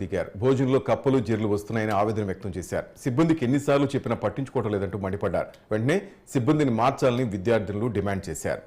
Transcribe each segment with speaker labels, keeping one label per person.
Speaker 1: దిగారు. భోజనంలో కప్పలు జీర్లు వస్తున్నాయని ఆవేదన వ్యక్తం చేశారు. సిబ్బందికి ఎన్నిసార్లు చెప్పినా పట్టించుకోవడం లేదంటూ మండిపడ్డారు. వెంటనే సిబ్బందిని మార్చాలని విద్యార్థులు డిమాండ్ చేశారు.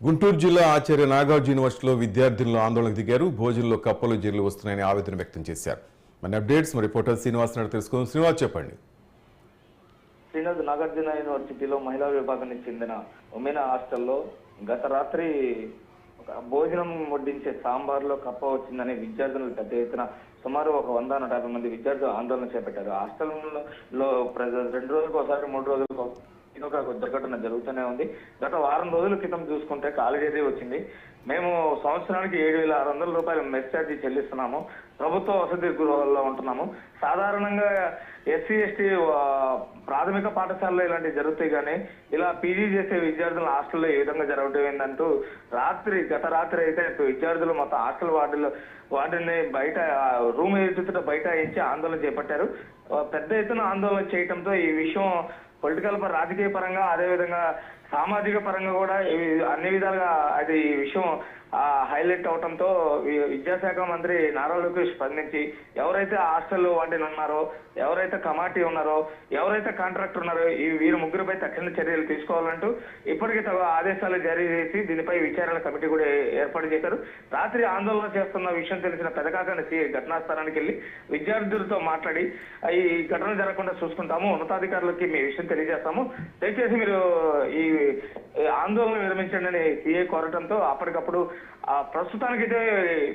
Speaker 1: గుంటూరు జిల్లా ఆచార్య నాగార్జున యూనివర్సిటీలో విద్యార్థులు ఆందోళనకు దిగారు. భోజనంలో కప్పలు జీర్లు వస్తున్నాయని ఆవేదన వ్యక్తం చేశారు. మన అప్డేట్స్ మరి రిపోర్టర్ శ్రీనివాస్ నాయుడు తెలుసుకుందాం. శ్రీనివాస్ చెప్పండి.
Speaker 2: శ్రీనాథ్ నాగార్జున యూనివర్సిటీలో మహిళా విభాగానికి చెందిన ఉమెన్ హాస్టల్లో గత రాత్రి భోజనం వడ్డించే సాంబార్లో కప్ప వచ్చిందని విద్యార్థులు పెద్ద ఎత్తున సుమారు 100-150 మంది విద్యార్థులు ఆందోళన చేపట్టారు. హాస్టల్లో 2 రోజులకు ఒకసారి 3 రోజులకు ఇదొక దుర్ఘటన జరుగుతూనే ఉంది. గత వారం రోజుల క్రితం చూసుకుంటే కాలేజీ వచ్చింది. మేము సంవత్సరానికి 7,600 రూపాయలు మెస్ ఛార్జీ చెల్లిస్తున్నాము. ప్రభుత్వ వసతి గృహాల్లో ఉంటున్నాము. సాధారణంగా ఎస్సీ ఎస్టీ ప్రాథమిక పాఠశాలలో ఇలాంటివి జరుగుతాయి, కానీ ఇలా పీజీ చేసే విద్యార్థుల హాస్టల్లో ఏ విధంగా జరగటం ఏంటంటూ గత రాత్రి అయితే విద్యార్థులు మొత్తం హాస్టల్ వార్డుని బయట రూమ్ ఎదుట బయట ఇచ్చి ఆందోళన చేపట్టారు. పెద్ద ఎత్తున ఆందోళన చేయడంతో ఈ విషయం పొలిటికల్ రాజకీయ పరంగా అదేవిధంగా సామాజిక పరంగా కూడా అన్ని విధాలుగా అది ఈ విషయం హైలైట్ అవడంతో విద్యాశాఖ మంత్రి నారా లోకేష్ స్పందించి ఎవరైతే హాస్టల్లో వార్డెన్ ఉన్నారో, ఎవరైతే కమాటీ ఉన్నారో, ఎవరైతే కాంట్రాక్టర్ ఉన్నారో వీరి ముగ్గురుపై తక్షణ చర్యలు తీసుకోవాలంటూ ఇప్పటికే ఆదేశాలు జారీ చేసి దీనిపై విచారణ కమిటీ కూడా ఏర్పాటు చేశారు. రాత్రి ఆందోళన చేస్తున్న విషయం తెలిసిన పెదకాకని ఘటనా స్థలానికి వెళ్లి విద్యార్థులతో మాట్లాడి ఈ ఘటన జరగకుండా చూసుకుంటాము, ఉన్నతాధికారులకి మీ విషయం తెలియజేస్తాము, దయచేసి మీరు ఈ ఆందోళన విరమించండి అని సీఏ కోరటంతో అప్పటికప్పుడు ప్రస్తుతానికైతే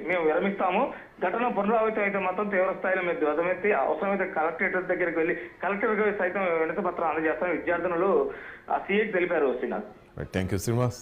Speaker 2: మేము విరమిస్తాము, ఘటన పునరావృతం అయితే మాత్రం తీవ్ర స్థాయిలో మీరు ధ్వజమెత్తి అవసరమైతే కలెక్టరేట్ దగ్గరికి వెళ్లి కలెక్టర్ సైతం వినతి పత్రం అందజేస్తామని విద్యార్థులు సీఏకి తెలిపారు. శ్రీనాథ్.
Speaker 1: Thank you Srinivas.